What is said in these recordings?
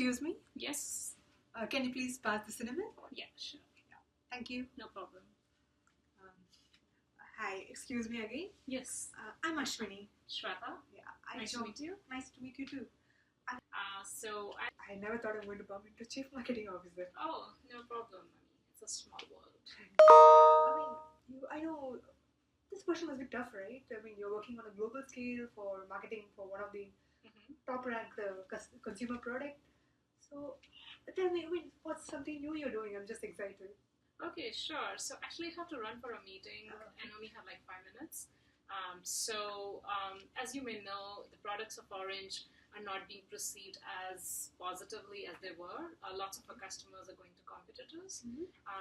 Excuse me? Yes. Can you please pass the cinnamon? Yeah, sure. Thank you. No problem. Hi, excuse me again. Yes. I'm Ashwini. Shweta, Yeah, nice to meet you. Nice to meet you too. So I never thought I'm going to bump into Chief Marketing Officer. Oh, no problem. I mean, it's a small world. I know this question must be tough, right? I mean, you're working on a global scale for marketing for one of the top ranked consumer product. So tell me, what's something new you're doing? I'm just excited. Okay, sure. So actually, I have to run for a meeting and only have like 5 minutes. As you may know, the products of Orange are not being perceived as positively as they were. Lots of our customers are going to competitors.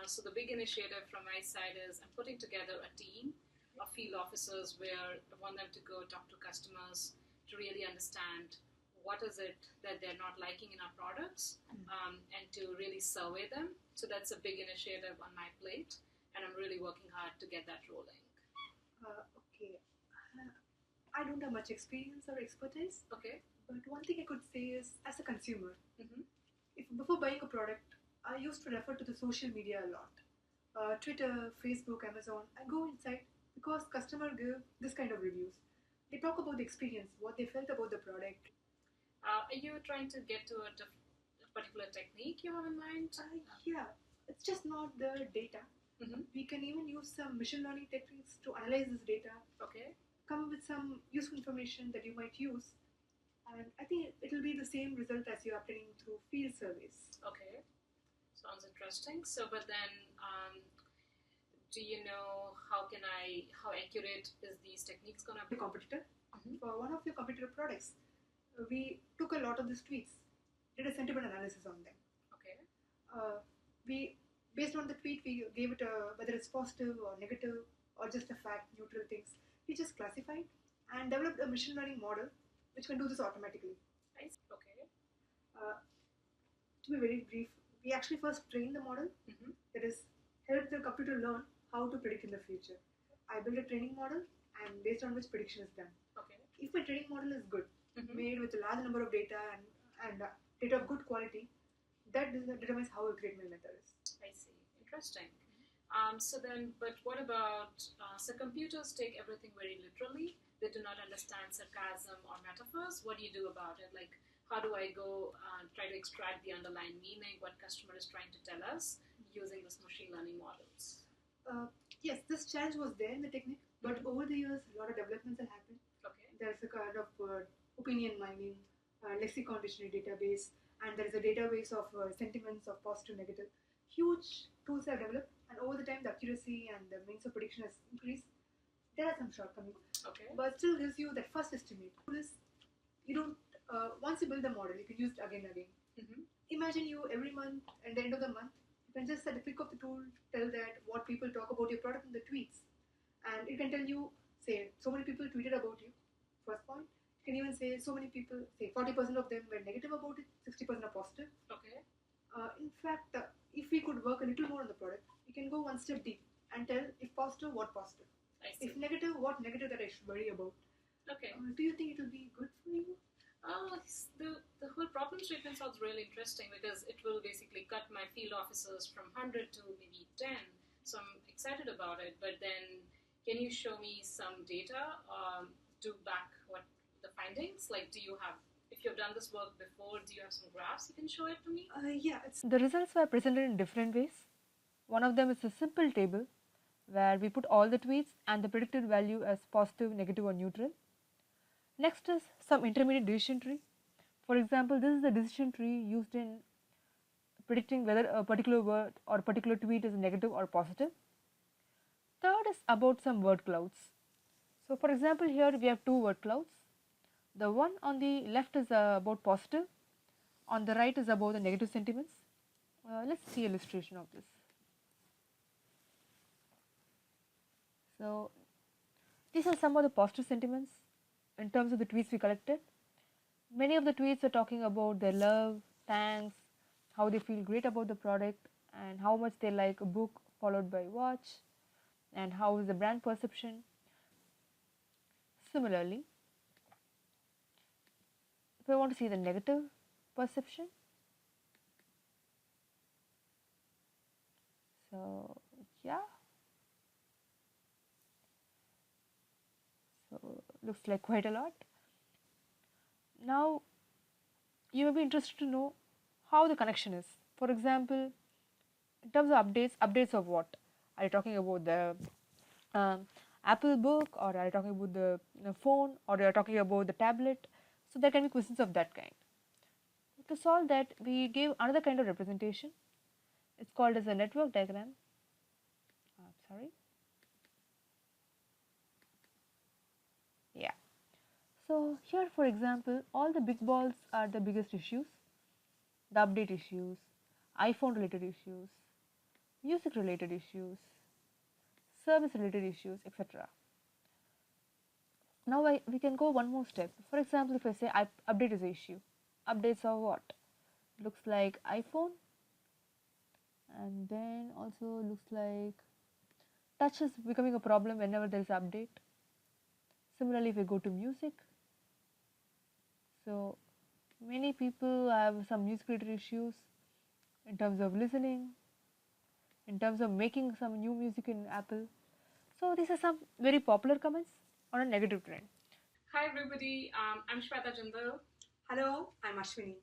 So the big initiative from my side is I'm putting together a team of field officers where I want them to go talk to customers to really understand what is it that they're not liking in our products, and to really survey them. So that's a big initiative on my plate, and I'm really working hard to get that rolling. Okay. I don't have much experience or expertise. Okay. But one thing I could say is, as a consumer, Mm-hmm. if before buying a product, I used to refer to the social media a lot. Twitter, Facebook, Amazon. I go inside because customers give this kind of reviews. They talk about the experience, what they felt about the product. Are you trying to get to a particular technique you have in mind? Yeah, it's just not the data. Mm-hmm. We can even use some machine learning techniques to analyze this data, Okay. come up with some useful information that you might use, and I think it'll be the same result as you're obtaining through field surveys. Okay. Sounds interesting. So, but then, do you know how accurate is these techniques gonna be? The competitor, Mm-hmm. for one of your competitor products, we took a lot of these tweets, did a sentiment analysis on them. Okay. We, based on the tweet, we gave it a, whether it's positive or negative or just a fact, neutral things. We just classified and developed a machine learning model which can do this automatically. Nice. Okay. To be very brief, we actually first trained the model, Mm-hmm. that is, help the computer learn how to predict in the future. I built a training model and based on which prediction is done. Okay. If my training model is good, Mm-hmm. made with a large number of data and data of good quality, that determines how accurate my method is. I see. Interesting. But what about, so computers take everything very literally. They do not understand sarcasm or metaphors. What do you do about it? Like, how do I go try to extract the underlying meaning, what customer is trying to tell us using this machine learning models? Yes, this challenge was there in the technique, but over the years, a lot of developments have happened. Okay. There's a kind of opinion mining, lexicon dictionary database, and there is a database of sentiments of positive, negative. Huge tools have developed, and over the time, the accuracy and the means of prediction has increased. There are some shortcomings, Okay. but still gives you that first estimate. This, you don't. Once you build the model, you can use it again and again. Mm-hmm. Imagine you every month, at the end of the month, you can just at the click of the tool tell that what people talk about your product in the tweets, and it can tell you, say, so many people tweeted about you. First point. You can even say so many people, say 40% of them were negative about it, 60% are positive. Okay. In fact, if we could work a little more on the product, we can go one step deep and tell if positive, what positive. I see. If negative, what negative that I should worry about. Okay. Do you think it will be good for you? The whole problem statement sounds really interesting because it will basically cut my field officers from 100 to maybe 10. So I'm excited about it. But then, can you show me some data to back what the findings? Like, if you've done this work before, do you have some graphs you can show it to me? Yeah. The results were presented in different ways. One of them is a simple table where we put all the tweets and the predicted value as positive, negative or neutral. Next is some intermediate decision tree. For example, this is the decision tree used in predicting whether a particular word or a particular tweet is negative or positive. Third is about some word clouds. So for example, here we have two word clouds. The one on the left is about positive, on the right is about the negative sentiments. Let's see illustration of this. So these are some of the positive sentiments in terms of the tweets we collected. Many of the tweets are talking about their love, thanks, how they feel great about the product, and how much they like a book followed by watch, and how is the brand perception. Similarly, if I want to see the negative perception, So yeah, so looks like quite a lot. Now you may be interested to know how the connection is. For example, in terms of updates, updates of what? Are you talking about the um, Apple book, or are you talking about the phone, or are you talking about the tablet? So there can be questions of that kind. To solve that, we gave another kind of representation. It's called as a network diagram. Sorry. Yeah. So here, for example, all the big balls are the biggest issues: the update issues, iPhone related issues, music related issues, service related issues, etc. Now we can go one more step. For example, if I say update is an issue, updates are what? Looks like iPhone, and then also looks like touch is becoming a problem whenever there is update. Similarly, if we go to music, so many people have some music related issues in terms of listening, in terms of making some new music in Apple. So these are some very popular comments on a negative trend. Hi everybody, I'm Shweta Jindal. Hello, I'm Ashwini.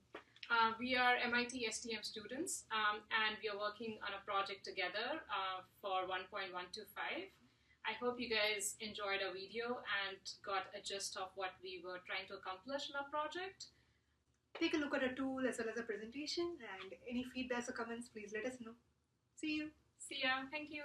We are MIT STM students and we are working on a project together for 1.125. I hope you guys enjoyed our video and got a gist of what we were trying to accomplish in our project. Take a look at a tool as well as a presentation, and any feedbacks or comments, please let us know. See you. See ya. Thank you.